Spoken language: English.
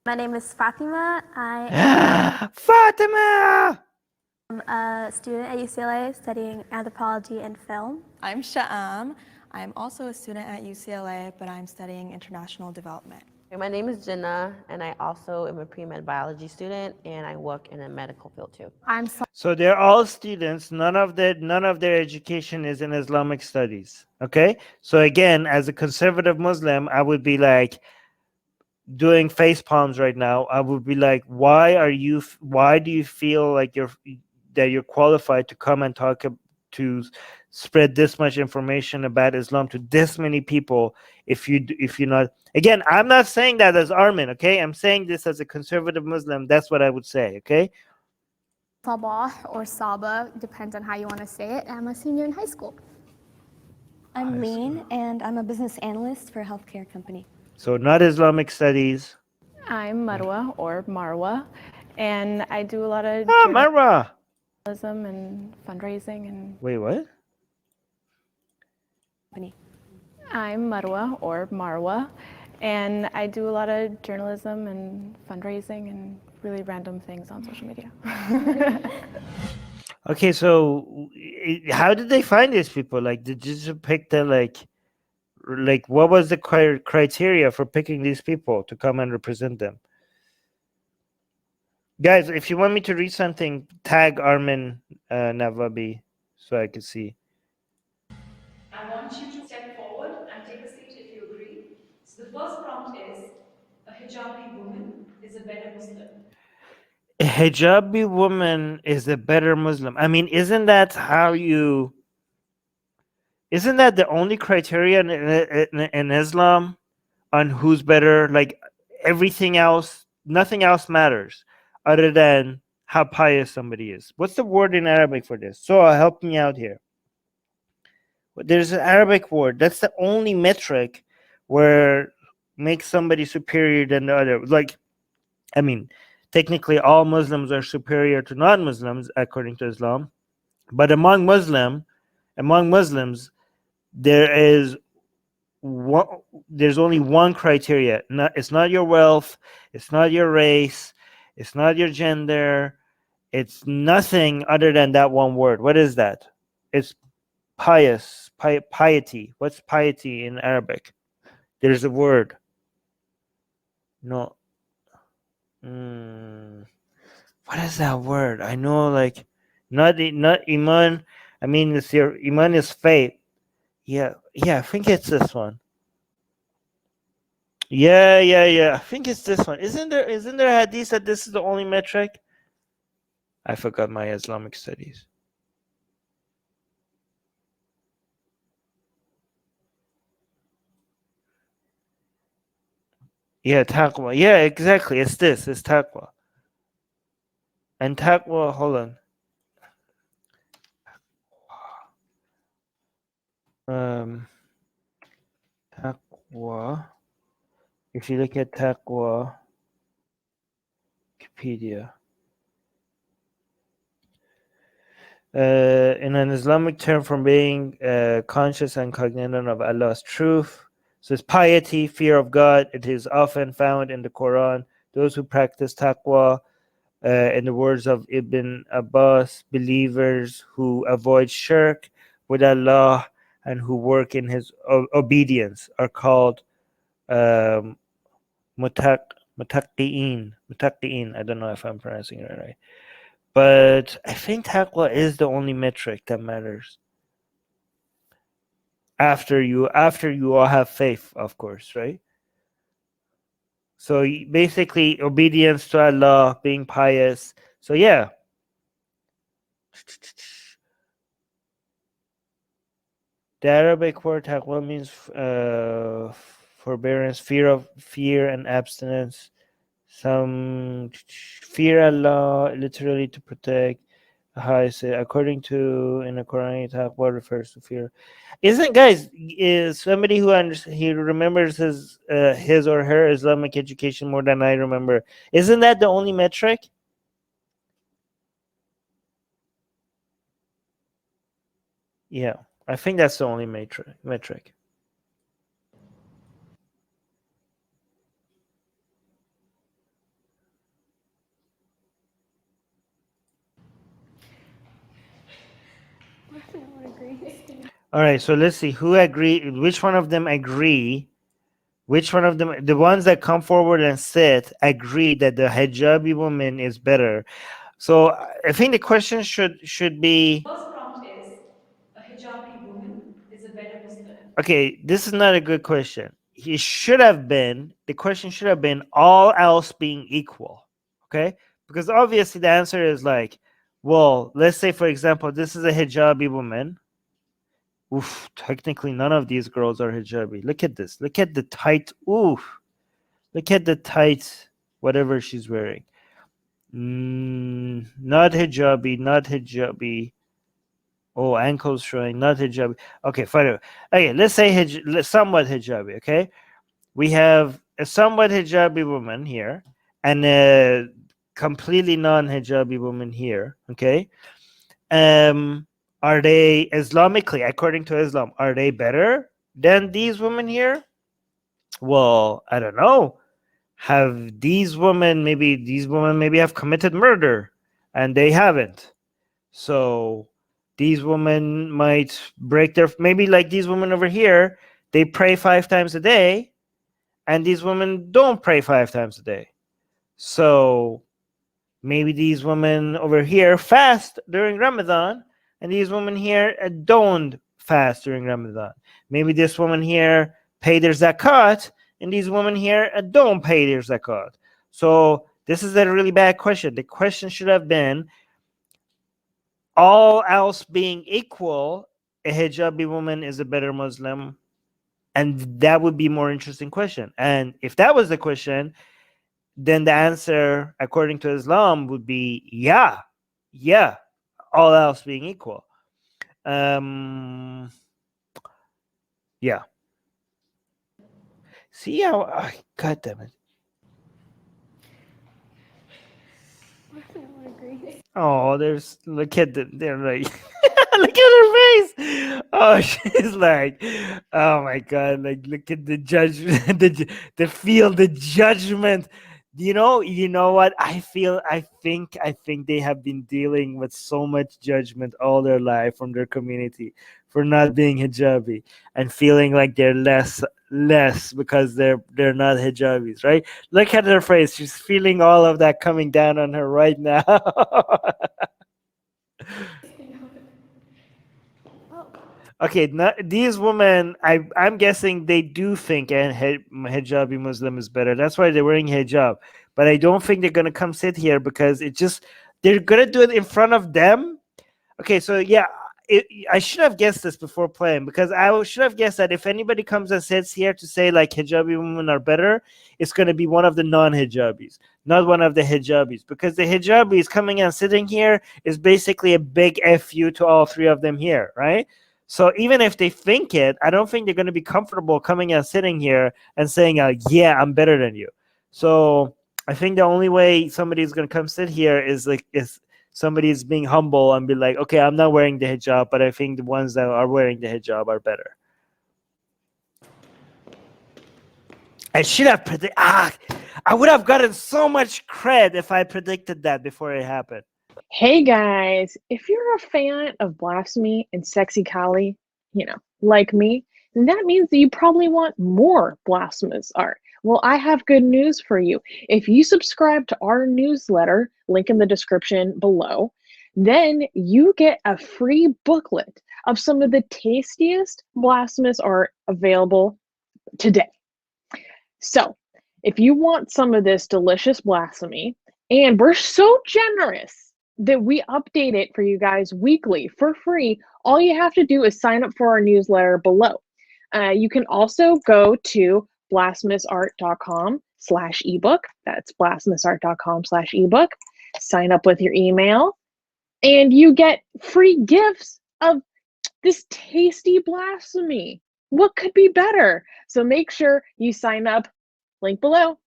My name is Fatima. I Fatima! am a student at UCLA studying anthropology and film. I'm Sha'am. I'm also a student at UCLA, but I'm studying international development. My name is Jenna, and I also am a pre-med biology student, and I work in a medical field too. So they're all students. None of their education is in Islamic studies. Okay. So again, as a conservative Muslim, I would be like doing face palms right now. I would be like, why do you feel like you're qualified to come and to spread this much information about Islam to this many people if you're not. Again, I'm not saying that as Armin, okay? I'm saying this as a conservative Muslim. That's what I would say, okay? Sabah or Saba, depends on how you want to say it. I'm a senior in high school. I'm Lean, and I'm a business analyst for a healthcare company. So not Islamic studies. I'm Marwa or Marwa, and I do a lot of Marwa. journalism and fundraising and. Wait, what? I'm Marwa or Marwa, and I do a lot of journalism and fundraising and really random things on social media. Okay, so how did they find these people? Like, did you just pick the like what was the criteria for picking these people to come and represent them? Guys, if you want me to read something, tag Armin Navabi so I can see. I want you to step forward and take a seat if you agree. So the first prompt is, a hijabi woman is a better Muslim. A hijabi woman is a better Muslim. I mean, isn't that the only criteria in Islam on who's better? Like everything else, nothing else matters other than how pious somebody is. What's the word in Arabic for this? So help me out here. There's an Arabic word. That's the only metric where makes somebody superior than the other. Like, I mean, technically all Muslims are superior to non-Muslims according to Islam, but among Muslims, there's only one criteria. It's not your wealth, it's not your race, it's not your gender, it's nothing other than that one word. What is that? It's piety. What's piety in Arabic? There's a word. No. What is that word? I know, like, not iman. I mean, it's your iman is faith. Yeah. I think it's this one. Yeah. I think it's this one. Isn't there a hadith that this is the only metric? I forgot my Islamic studies. Yeah, taqwa. Yeah, exactly. It's this. It's taqwa. And taqwa, hold on. Taqwa. If you look at taqwa, Wikipedia. In an Islamic term from being conscious and cognizant of Allah's truth. So it's piety, fear of God. It is often found in the Quran. Those who practice taqwa, in the words of Ibn Abbas, believers who avoid shirk with Allah and who work in His obedience are called mutaqqi'in. I don't know if I'm pronouncing it right. But I think taqwa is the only metric that matters. After you all have faith, of course, right? So basically, obedience to Allah, being pious. So yeah. The Arabic word taqwa means forbearance, fear and abstinence. Some fear Allah, literally to protect. According to in the Quran, taqwa refers to fear. Isn't, guys, is somebody who he remembers his or her Islamic education more than I remember? Isn't that the only metric? Yeah, I think that's the only metric. All right, so let's see who agree. Which one of them agree? Which one of them, the ones that come forward and sit, agree that the hijabi woman is better? So I think the question should be. First prompt is, a hijabi woman is a better Muslim. Okay, this is not a good question. It should have been, the question should have been all else being equal. Okay, because obviously the answer is like, well, let's say for example, this is a hijabi woman. Oof, technically none of these girls are hijabi. Look at this. Look at the tight. Oof. Look at the tight, whatever she's wearing. Not hijabi, not hijabi. Oh, ankles showing, not hijabi. Okay, fine. Okay, let's say somewhat hijabi. Okay, we have a somewhat hijabi woman here and a completely non-hijabi woman here. Okay, are they Islamically, according to Islam, are they better than these women here? Well, I don't know. Have these women maybe have committed murder and they haven't. So these women might break their, maybe like these women over here, they pray 5 times a day and these women don't pray 5 times a day. So maybe these women over here fast during Ramadan and these women here don't fast during Ramadan. Maybe this woman here pay their zakat and these women here don't pay their zakat. So this is a really bad question. The question should have been, all else being equal, a hijabi woman is a better Muslim, and that would be a more interesting question. And if that was the question, then the answer according to Islam would be yeah, all else being equal. Yeah. See how, God damn it. Oh, look at they're like, look at her face. Oh, she's like, oh my God, like look at the judgment, the judgment. You know what? I think they have been dealing with so much judgment all their life from their community for not being hijabi and feeling like they're less because they're not hijabis, right? Look at her face. She's feeling all of that coming down on her right now. Okay, these women, I'm guessing they do think a hijabi Muslim is better. That's why they're wearing hijab. But I don't think they're going to come sit here because they're going to do it in front of them. Okay, so yeah, I should have guessed this before playing because I should have guessed that if anybody comes and sits here to say like hijabi women are better, it's going to be one of the non-hijabis, not one of the hijabis, because the hijabis coming and sitting here is basically a big FU to all 3 of them here, right? So even if they think it, I don't think they're going to be comfortable coming and sitting here and saying, yeah, I'm better than you. So I think the only way somebody's going to come sit here is like if somebody's being humble and be like, okay, I'm not wearing the hijab, but I think the ones that are wearing the hijab are better. I should have predicted. I would have gotten so much cred if I predicted that before it happened. Hey guys, if you're a fan of blasphemy and sexy Kali, like me, then that means that you probably want more blasphemous art. Well, I have good news for you. If you subscribe to our newsletter, link in the description below, then you get a free booklet of some of the tastiest blasphemous art available today. So, if you want some of this delicious blasphemy, and we're so generous that we update it for you guys weekly for free, all you have to do is sign up for our newsletter below. You can also go to blasphemousart.com/ebook. That's blasphemousart.com/ebook. Sign up with your email, and you get free gifts of this tasty blasphemy. What could be better? So make sure you sign up. Link below.